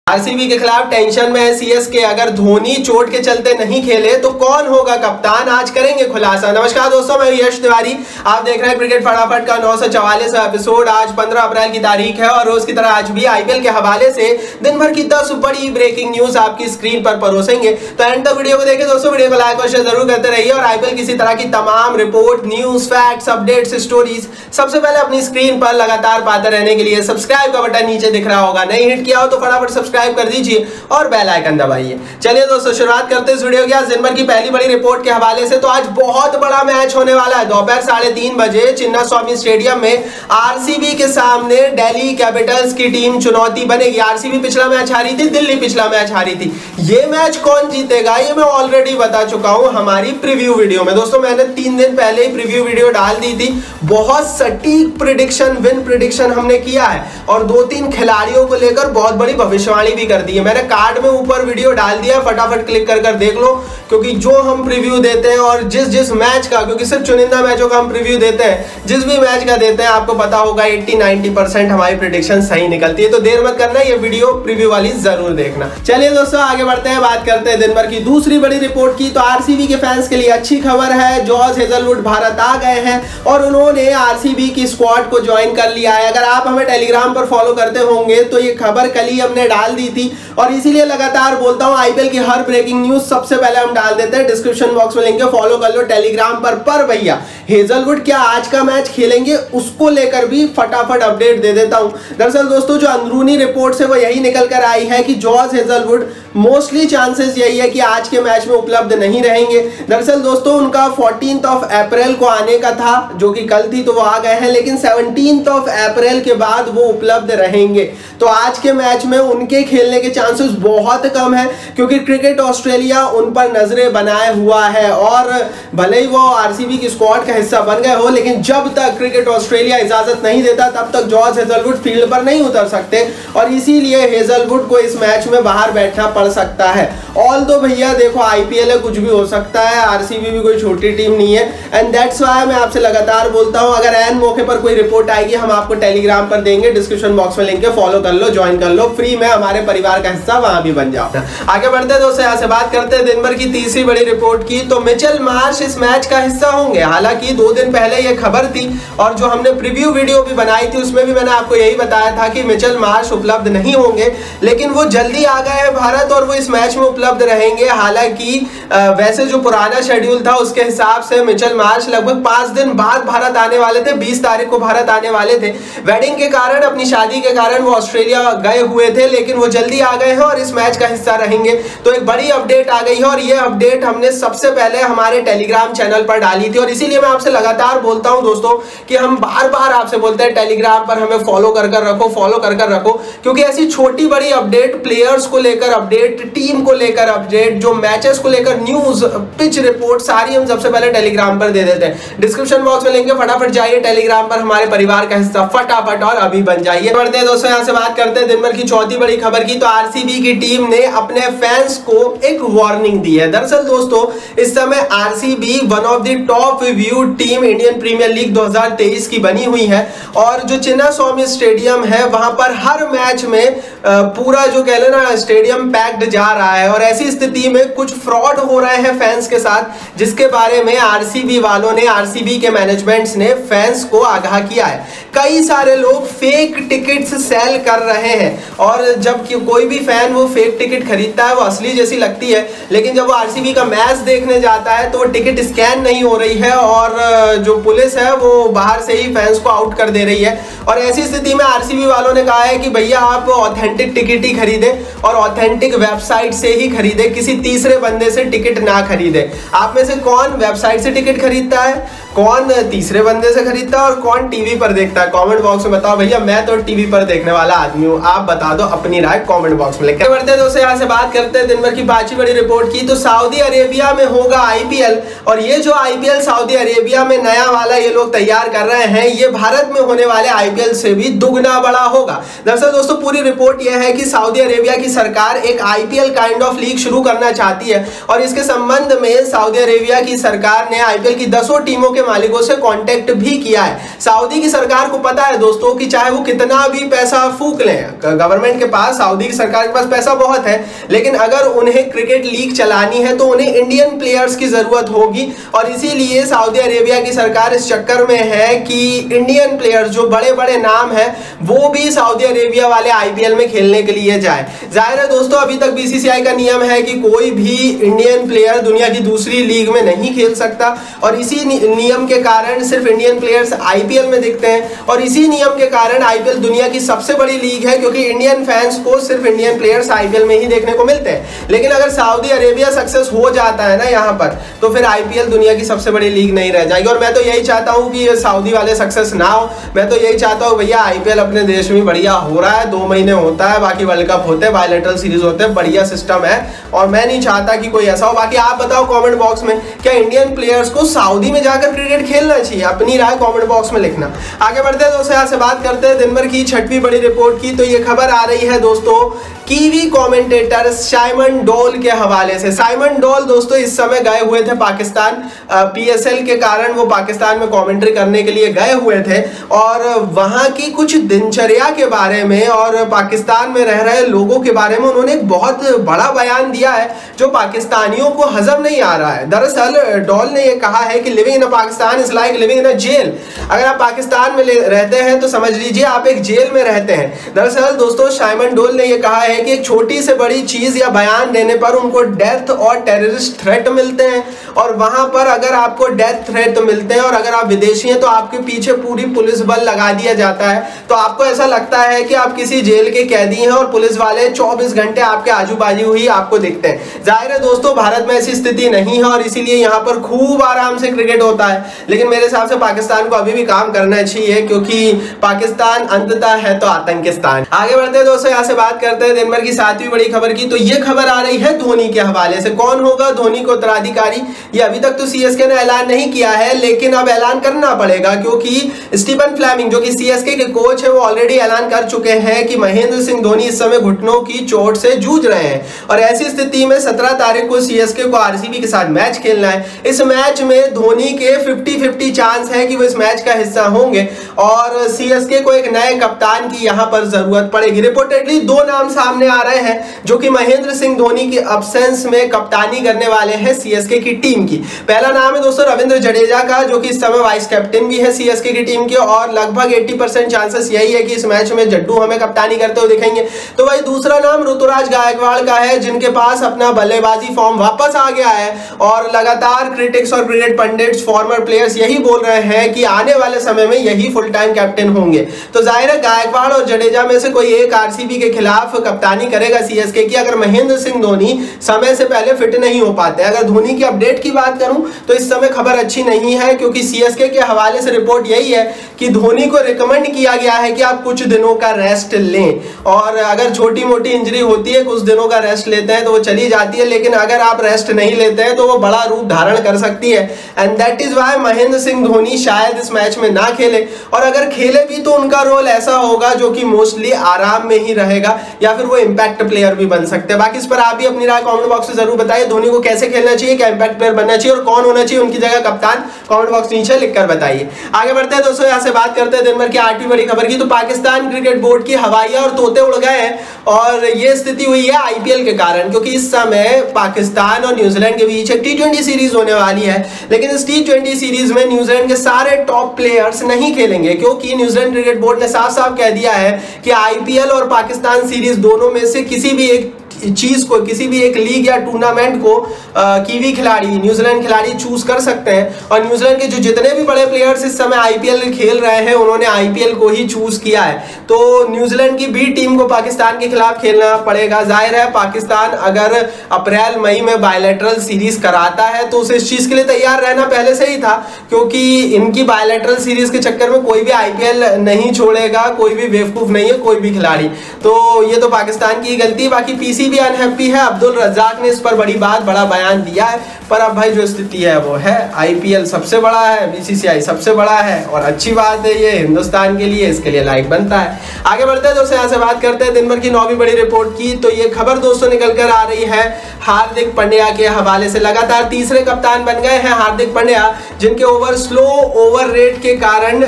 RCB के खिलाफ tension में है सीएसके। अगर धोनी चोट के चलते नहीं खेले तो कौन होगा कप्तान, आज करेंगे खुलासा। नमस्कार दोस्तों, मैं यश तिवारी, आप देख रहे हैं क्रिकेट फटाफट का 944वां एपिसोड। आज 15 अप्रैल की तारीख है और रोज की तरह आज भी आईपीएल के हवाले से दिन भर की 10 बड़ी ब्रेकिंग न्यूज आपकी स्क्रीन पर परोसेंगे। तो एंड तक वीडियो को देखें दोस्तों, वीडियो को लाइक और शेयर जरूर करते रहिए और आईपीएल किसी तरह की तमाम report, news, facts, updates, stories सबसे पहले अपनी स्क्रीन पर लगातार पाते रहने के लिए सब्सक्राइब का बटन नीचे दिख रहा होगा, नहीं हिट किया हो तो फटाफट सब्सक्राइब कर दीजिए और बेल आइकन दबाइए। चलिए दोस्तों, शुरुआत करते हैं इस वीडियो की आज दिन भर की पहली बड़ी रिपोर्ट के हवाले से। तो आज बहुत बड़ा मैच होने वाला है। दोपहर 3:30 बजे चिन्नास्वामी स्टेडियम में आरसीबी के सामने दिल्ली कैपिटल्स की टीम चुनौती बनेगी। आरसीबी पिछला मैच हारी थी, दिल्ली पिछला मैच हारी थी। ये मैच कौन जीतेगा ये मैं ऑलरेडी बता चुका हूं हमारी प्रीव्यू वीडियो में। दोस्तों मैंने 3 दिन पहले ही प्रीव्यू वीडियो डाल दी थी। बहुत सटीक प्रेडिक्शन, विन प्रेडिक्शन हमने किया है और 2-3 खिलाड़ियों को लेकर बहुत बड़ी भविष्यवाणी भी कर दी है। मैंने कार्ड में ऊपर वीडियो डाल दिया, फटाफट क्लिक कर देख लो, क्योंकि जो हम प्रीव्यू देते हैं और जिस मैच का, क्योंकि सिर्फ चुनिंदा मैचों का हम प्रीव्यू देते हैं, जिस भी मैच का देते हैं आपको पता होगा 80-90% हमारी प्रेडिक्शन सही निकलती है। तो देर मत करना, ये वीडियो प्रीव्यू वाली जरूर देखना। चलिए दोस्तों आगे बढ़ते हैं, बात करते हैं दिन भर की दूसरी बड़ी रिपोर्ट की। तो आरसीबी के फैंस के लिए अच्छी खबर है, जॉस हेजलवुड भारत आ गए हैं और उन्होंने आरसीबी की स्क्वाड को ज्वाइन कर लिया है। अगर आप हमें टेलीग्राम पर फॉलो करते होंगे तो ये खबर कल ही हमने डाल दी थी और इसीलिए लगातार बोलता हूं आईपीएल की हर ब्रेकिंग न्यूज सबसे पहले हम डाल देते हैं। डिस्क्रिप्शन बॉक्स में लिंक है, फॉलो कर लो टेलीग्राम पर भैया हेजलवुड क्या आज का मैच खेलेंगे उसको लेकर भी फटाफट अपडेट दे देता हूं। दरअसल दोस्तों जो अंदरूनी रिपोर्ट है वो यही निकल कर आई है कि जॉस हेजलवुड मोस्टली चांसेस यही है कि आज के मैच में उपलब्ध नहीं रहेंगे। दरअसल दोस्तों उनका 14 अप्रैल को आने का था, जो कि कल थी, तो वो आ गए हैं, लेकिन 17 अप्रैल के बाद वो उपलब्ध रहेंगे। तो आज के मैच में उनके खेलने के चांसेस बहुत कम है, क्योंकि क्रिकेट ऑस्ट्रेलिया उन पर नजरें बनाए हुआ है। और भले ही वो आरसीबी की स्क्वाड का हिस्सा बन गए हो, लेकिन जब तक क्रिकेट ऑस्ट्रेलिया इजाजत नहीं देता तब तक जॉस हेजलवुड फील्ड पर नहीं उतर सकते और इसीलिए हेजलवुड को इस मैच में बाहर बैठना पड़ सकता है। ऑल दो भैया देखो आईपीएल है, कुछ भी हो सकता है, आरसीबी भी कोई छोटी टीम नहीं है एंड दैट्स व्हाई मैं आपसे लगातार बोलता हूं अगर एन मौके पर कोई रिपोर्ट आएगी हम आपको टेलीग्राम पर देंगे। डिस्क्रिप्शन बॉक्स में लिंक है, फॉलो कर लो, ज्वाइन कर लो, फ्री में हमारे परिवार का हिस्सा वहां भी बन जाओ। आगे बढ़ते हैं दोस्तों, यहाँ से बात करते हैं दिन भर की तीसरी बड़ी रिपोर्ट की। तो मिचेल मार्श इस मैच का हिस्सा होंगे। हालांकि 2 दिन पहले यह खबर थी और जो हमने प्रीव्यू वीडियो भी बनाई थी उसमें भी मैंने आपको यही बताया था कि मिचेल मार्श उपलब्ध नहीं होंगे, लेकिन वो जल्दी आ गए हैं भारत और वो इस मैच में उपलब्ध रहेंगे। हालांकि वैसे जो पुराना शेड्यूल था उसके हिसाब से मिचेल मार्श लगभग 5 दिन बाद भारत आने वाले थे, 20 तारीख को भारत आने वाले थे। वेडिंग के कारण, अपनी शादी के कारण वो ऑस्ट्रेलिया गए हुए थे, लेकिन वो जल्दी आ गए हैं और इस मैच का हिस्सा रहेंगे। तो एक बड़ी अपडेट आ गई है और ये अपडेट हमने सबसे पहले हमारे टेलीग्राम चैनल पर डाली थी और इसीलिए मैं आपसे लगातार बोलता हूं दोस्तों कि हम बार आपसे बोलते हैं टेलीग्राम पर हमें फॉलो कर रखो, फॉलो कर रखो, क्योंकि ऐसी छोटी बड़ी अपडेट, प्लेयर्स को लेकर अपडेट, टीम को लेकर अपडेट, जो मैचेस को लेकर न्यूज, पिच रिपोर्ट, सारी हम सबसे पहले टेलीग्राम पर दे देते हैं। डिस्क्रिप्शन बॉक्स में लिंक है, फटाफट जाइए टेलीग्राम पर, हमारे परिवार का हिस्सा फटाफट और अभी बन जाइए। बढ़ते हैं दोस्तों, यहां से बात करते हैं दिन भर की चौथी बड़ी खबर की। तो आरसीबी की टीम ने अपने फैंस को एक वार्निंग दी है। दरअसल दोस्तों इस समय RCB one of the top viewed team Indian Premier League 2023 की बनी हुई है और जो चिन्नास्वामी स्टेडियम है वहां पर हर मैच में पूरा जो कह लेना स्टेडियम पैक्ड जा रहा है और ऐसी स्थिति में कुछ फ्रॉड हो रहे हैं फैंस के साथ, जिसके बारे में आरसीबी वालों ने, आरसीबी के मैनेजमेंट्स ने फैंस को आगाह किया है। कई सारे लोग फेक टिकट्स सेल कर रहे हैं और जब कोई भी फैन वो फेक टिकट खरीदता है वो असली जैसी लगती है, लेकिन जब वो आरसीबी का मैच देखने जाता है तो वो टिकट स्कैन नहीं हो रही है और जो पुलिस है वो बाहर से ही फैंस को आउट कर दे रही है। और ऐसी स्थिति में आरसीबी वालों ने कहा है कि भैया आप ऑथेंटिक टिकट ही खरीदें और ऑथेंटिक वेबसाइट से ही खरीदें, किसी तीसरे बंदे से टिकट ना खरीदें। आप में से कौन वेबसाइट से टिकट खरीदता है, कौन तीसरे बंदे से खरीदता है और कौन टीवी पर देखता है? कमेंट बॉक्स में बताओ भैया, मैं तो टीवी पर देखने वाला आदमी हूं, आप बता दो अपनी राय कमेंट बॉक्स में लिख। बढ़ते हैं दोस्तों, यहां से बात करते हैं दिन भर की पांचवी बड़ी रिपोर्ट की। तो सऊदी अरेबिया में होगा आईपीएल और ये जो आईपीएल सऊदी अरेबिया में नया वाला ये लोग तैयार कर रहे हैं, ये भारत में होने वाले आईपीएल से भी दुगना बड़ा होगा। दरअसल दोस्तों पूरी रिपोर्ट यह है कि सऊदी अरेबिया की सरकार एक आईपीएल काइंड ऑफ लीग शुरू करना चाहती है और इसके संबंध में सऊदी अरेबिया की सरकार ने आईपीएल की 10 टीमों के मालिकों से कांटेक्ट भी किया है। सऊदी की सरकार को पता है दोस्तों कि चाहे वो कितना भी पैसा फूंक लें, गवर्नमेंट के पास सऊदी की सरकार के पास पैसा बहुत है, लेकिन अगर उन्हें क्रिकेट लीग चलानी है तो उन्हें इंडियन प्लेयर्स की जरूरत होगी। और इसीलिए सऊदी अरेबिया की सरकार इस चक्कर में है कि इंडियन प्लेयर्स जो बड़े बड़े नाम हैं वो भी सऊदी अरेबिया वाले आईपीएल में खेलने के लिए जाए। जाहिर है दोस्तों, अभी तक बीसीसीआई का नियम है कि कोई भी इंडियन प्लेयर दुनिया की दूसरी लीग में नहीं खेल सकता, और इसी नियम के कारण सिर्फ इंडियन प्लेयर्स आईपीएल में दिखते हैं। और इसी नियम के कारण आईपीएल दुनिया की सबसे बड़ी लीग है, क्योंकि इंडियन फैंस को सिर्फ इंडियन प्लेयर्स आईपीएल में ही देखने को मिलते हैं। लेकिन अगर सऊदी अरेबिया सक्सेस हो जाता है ना यहाँ पर, तो फिर आईपीएल दुनिया की सबसे बड़ी लीग नहीं रह जाएगी। और मैं तो यही चाहता हूँ कि सऊदी वाले सक्सेस ना हो। मैं तो यही चाहता हूँ भैया आईपीएल अपने देश में बढ़िया हो रहा है, 2 महीने होता है, बाकी वर्ल्ड कप होते हैं, बायलैटरल सीरीज होते हैं, बढ़िया सिस्टम है, और मैं नहीं चाहता कि कोई ऐसा हो। बाकी आप बताओ कमेंट बॉक्स में, क्या इंडियन प्लेयर्स को सऊदी में जाकर क्रिकेट खेलना चाहिए? अपनी राय कमेंट बॉक्स में लिखना। आगे बढ़ते हैं दोस्तों, यहाँ से बात करते हैं दिन भर की 6वीं बड़ी रिपोर्ट की। तो ये खबर आ रही है दोस्तों कीवी कमेंटेटर साइमन डोल के हवाले से। साइमन डोल दोस्तों इस समय गए हुए थे पाकिस्तान, पीएसएल के कारण वो पाकिस्तान में कमेंट्री करने के लिए गए हुए थे, और वहां की कुछ दिनचर्या के बारे में और पाकिस्तान में रह रहे लोगों के बारे में उन्होंने एक बहुत बड़ा बयान दिया है जो पाकिस्तानियों को हजम नहीं आ रहा है। दरअसल डोल ने यह कहा है कि living in Pakistan is like living in a jail. अगर आप पाकिस्तान में रहते हैं तो समझ लीजिए आप एक जेल में रहते हैं। दरअसल दोस्तों साइमन डोल ने यह कहा है कि एक छोटी से बड़ी चीज या बयान देने पर उनको डेथ और टेररिस्ट थ्रेट मिलते हैं, और वहां पर अगर आपको डेथ थ्रेट मिलते हैं और अगर आप विदेशी हैं तो आपके पीछे पूरी पुलिस बल लगा दिया जाता है। तो आपको ऐसा लगता है कि आप किसी जेल के कैदी हैं और पुलिस वाले 24 घंटे आपके आजू बाजू ही आपको दिखते हैं। जाहिर है दोस्तों भारत में ऐसी स्थिति नहीं है, और इसीलिए यहाँ पर खूब आराम से क्रिकेट होता है। लेकिन मेरे हिसाब से पाकिस्तान को अभी भी काम करना चाहिए, क्योंकि पाकिस्तान अंततः है तो आतंकिस्तान। आगे बढ़ते हैं दोस्तों, यहाँ से बात करते हैं दिन भर की 7वीं बड़ी खबर की। तो ये खबर आ रही है धोनी के हवाले से। कौन होगा धोनी को उत्तराधिकारी? ये अभी तक तो सीएसके ने ऐलान नहीं किया है, लेकिन अब ऐलान करना पड़ेगा, क्योंकि स्टीफन फ्लेमिंग जो कि सीएसके के कोच है वो ऑलरेडी ऐलान कर चुके हैं कि महेंद्र सिंह धोनी इस समय घुटनों की चोट से जूझ रहे हैं, और ऐसी स्थिति में 17 तारीख को सीएसके को आरसीबी के साथ मैच खेलना है। इस मैच में धोनी के 50-50 चांस है कि वो इस मैच का हिस्सा होंगे, और सीएसके को एक नए कप्तान की यहां पर जरूरत पड़ेगी। रिपोर्टेडली 2 नाम सामने आ रहे हैं जो कि महेंद्र सिंह धोनी के अब्सेंस में कप्तानी करने वाले हैं सीएसके की टीम की। पहला नाम है दोस्तों रविंद्र जडेजा का, जो कि इस समय वाइस कैप्टन भी है सीएसके की टीम के, और लगभग 80% चांसेस यही है कि इस मैच में जड्डू हमें कप्तानी करते हुए दिखेंगे। तो वही दूसरा नाम ऋतुराज गायकवाड़ का है, जिनके पास अपना बल्लेबाजी फॉर्म वापस आ गया है, और लगातार क्रिटिक्स और क्रिकेट पंडित्स फॉर्मर प्लेयर्स यही बोल रहे हैं कि आने वाले समय में यही फुल टाइम कैप्टन होंगे। तो जाहिर है गायकवाड़ और जडेजा में से कोई एक आरसीबी के खिलाफ कप्तानी करेगा सीएसके की, अगर महेंद्र सिंह धोनी समय से पहले फिट नहीं हो पाते। अगर धोनी की अपडेट की बात करूं तो इस समय खबर अच्छी नहीं है, क्योंकि सीएसके के हवाले से रिपोर्ट यही है कि धोनी को रिकमेंड किया गया है कि आप कुछ दिनों का रेस्ट लें, और अगर छोटी मोटी इंजरी होती है कुछ दिनों का रेस्ट लेते हैं तो वो चली जाती है, लेकिन अगर आप रेस्ट नहीं लेते हैं तो वो बड़ा रूप धारण कर सकती है। And that is why Mahendra Singh Dhoni शायद इस मैच में ना खेले, और अगर खेले भी तो उनका रोल ऐसा होगा जो कि मोस्टली आराम में ही रहेगा, या फिर वो इंपैक्ट प्लेयर भी बन सकते हैं। बाकी इस पर आप भी अपनी राय कमेंट बॉक्स में जरूर बताइए। धोनी को कैसे खेलना चाहिए, क्या इंपैक्ट प्लेयर बनना चाहिए, और कौन होना चाहिए उनकी जगह कप्तान? कमेंट बॉक्स नीचे लिखकर बताइए। आगे बढ़ते हैं दोस्तों, यहाँ से बात करते हैं दिन भर की 8वीं बड़ी खबर की। तो पाकिस्तान क्रिकेट बोर्ड की हवाइयां और तोते उड़ गए हैं, और ये स्थिति हुई है आईपीएल के कारण, क्योंकि इस समय पाकिस्तान और न्यूजीलैंड के बीच एक टी20 सीरीज होने वाली है। लेकिन इस टी20 सीरीज में न्यूजीलैंड के सारे टॉप प्लेयर्स नहीं खेलेंगे, क्योंकि न्यूजीलैंड क्रिकेट बोर्ड ने साफ साफ कह दिया है कि आईपीएल और पाकिस्तान सीरीज दोनों में से किसी भी एक चीज को, किसी भी एक लीग या टूर्नामेंट को कीवी खिलाड़ी, न्यूजीलैंड खिलाड़ी चूज कर सकते हैं। और न्यूजीलैंड के जो जितने भी बड़े प्लेयर्स इस समय आईपीएल खेल रहे हैं उन्होंने आईपीएल को ही चूज किया है। तो न्यूजीलैंड की बी टीम को पाकिस्तान के खिलाफ खेलना पड़ेगा। जाहिर है पाकिस्तान अगर अप्रैल मई में बायलैटरल सीरीज कराता है तो उसे इस चीज के लिए तैयार रहना पहले से ही था, क्योंकि इनकी बायलैटरल सीरीज के चक्कर में कोई भी आईपीएल नहीं छोड़ेगा, कोई भी बेवकूफ नहीं है, कोई भी खिलाड़ी। तो ये तो पाकिस्तान की गलती। बाकी पीसी भी अनहैप्पी है, अब्दुल रज्जाक ने इस पर बड़ा बयान दिया है। पर अब भाई जो स्थिति है वो है, आईपीएल सबसे बड़ा है, बीसीसीआई सबसे बड़ा है, और अच्छी बात है ये हिंदुस्तान के लिए, इसके लिए लाइक बनता है। आगे बढ़ते हैं दोस्तों, यहाँ से बात करते हैं दिन भर की 9वीं बड़ी रिपोर्ट की। तो ये खबर दोस्तों निकल कर आ रही है हार्दिक पांड्या के हवाले से। लगातार तीसरे कप्तान बन गए हैं हार्दिक पांड्या, जिनके स्लो ओवर रेट के कारण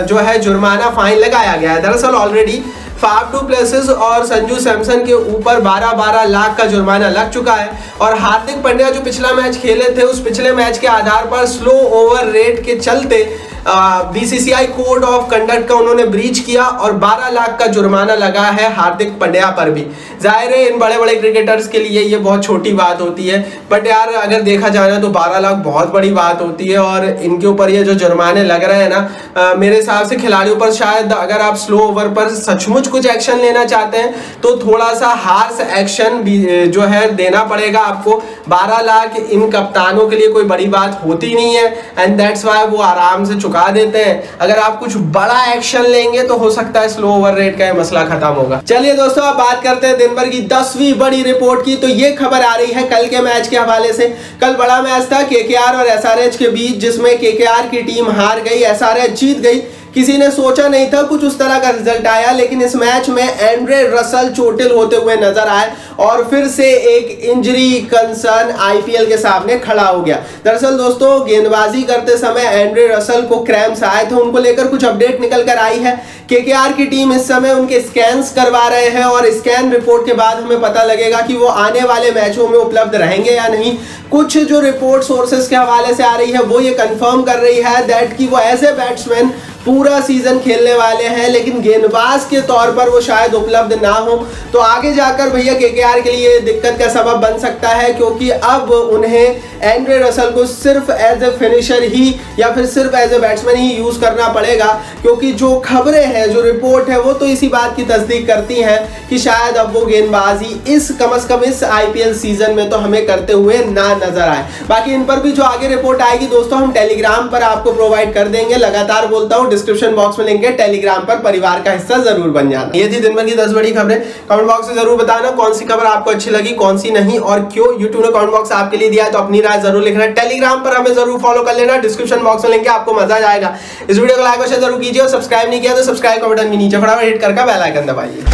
जो है जुर्माना फाइन लगाया गया है। दरअसल ऑलरेडी फाफ डू प्लेसिस और संजू सैमसन के ऊपर 12-12 लाख का जुर्माना लग चुका है। और हार्दिक पांड्या जो पिछला मैच खेले थे, उस पिछले मैच के आधार पर स्लो ओवर रेट के चलते बीसीसीआई कोड ऑफ कंडक्ट का उन्होंने ब्रीच किया और 12 लाख का जुर्माना लगा है हार्दिक पांड्या पर भी। जाहिर है इन बड़े बड़े क्रिकेटर्स के लिए ये बहुत छोटी बात होती है, बट यार अगर देखा जाए तो 12 लाख बहुत बड़ी बात होती है। और इनके ऊपर ये जो जुर्माने लग रहे हैं ना, मेरे हिसाब से खिलाड़ियों पर शायद अगर आप स्लो ओवर पर सचमुच कुछ एक्शन लेना चाहते हैं तो थोड़ा सा हार्श एक्शन भी जो है देना पड़ेगा आपको। 12 लाख इन कप्तानों के लिए कोई बड़ी बात होती नहीं है, एंड दैट्स वाई वो आराम से चुका देते हैं। अगर आप कुछ बड़ा एक्शन लेंगे तो हो सकता है स्लो ओवर रेट का मसला खत्म होगा। चलिए दोस्तों, अब बात करते हैं दिन भर की 10वीं बड़ी रिपोर्ट की। तो ये खबर आ रही है कल के मैच के हवाले से। कल बड़ा मैच था केकेआर और एसआरएच के बीच, जिसमें केकेआर की टीम हार गई, एसआरएच जीत गई। किसी ने सोचा नहीं था कुछ उस तरह का रिजल्ट आया, लेकिन इस मैच में एंड्रे रसल चोटिल होते हुए नजर आए और फिर से एक इंजरी कंसर्न आईपीएल के सामने खड़ा हो गया। दरअसल दोस्तों, गेंदबाजी करते समय एंड्रे रसल को क्रैम्प्स आए थे, उनको लेकर कुछ अपडेट निकल कर आई है। केकेआर की टीम इस समय उनके स्कैन्स करवा रहे हैं और स्कैन रिपोर्ट के बाद हमें पता लगेगा कि वो आने वाले मैचों में उपलब्ध रहेंगे या नहीं। कुछ जो रिपोर्ट सोर्सेस के हवाले से आ रही है वो ये कंफर्म कर रही है दैट कि वो एज ए बैट्समैन पूरा सीजन खेलने वाले हैं, लेकिन गेंदबाज के तौर पर वो शायद उपलब्ध ना हो। तो आगे जाकर भैया केकेआर के लिए दिक्कत का सबब बन सकता है, क्योंकि अब उन्हें एंड्रे रसल को सिर्फ एज ए फिनिशर ही या फिर सिर्फ एज ए बैट्समैन ही यूज करना पड़ेगा। क्योंकि जो खबरें हैं, जो रिपोर्ट है, वो तो इसी बात की तस्दीक करती हैं कि शायद अब वो गेंदबाजी कम से कम इस आईपीएल सीजन में तो हमें करते हुए ना नजर आए। बाकी इन पर भी जो आगे रिपोर्ट आएगी दोस्तों, हम टेलीग्राम पर आपको प्रोवाइड कर देंगे। लगातार बोलता हूँ, डिस्क्रिप्शन बॉक्स में लिंक है, टेलीग्राम पर परिवार का हिस्सा जरूर बन जाना। ये थी दिन भर की 10 बड़ी खबरें। कमेंट बॉक्स में जरूर बताना कौन सी खबर आपको अच्छी लगी, कौन सी नहीं और क्यों। यूट्यूब ने कमेंट बॉक्स आपके लिए दिया है तो अपनी राय जरूर लिखना। टेलीग्राम पर हमें जरूर फॉलो कर लेना, डिस्क्रिप्शन बॉक्स में लिंक है, आपको मजा आ जाएगा। इस वीडियो को लाइक और शेयर जरूर कीजिए और सब्सक्राइब नहीं किया तो सब्सक्राइब का बटन भी नीचे फटाफट हिट करके बेल आइकन दबाइए।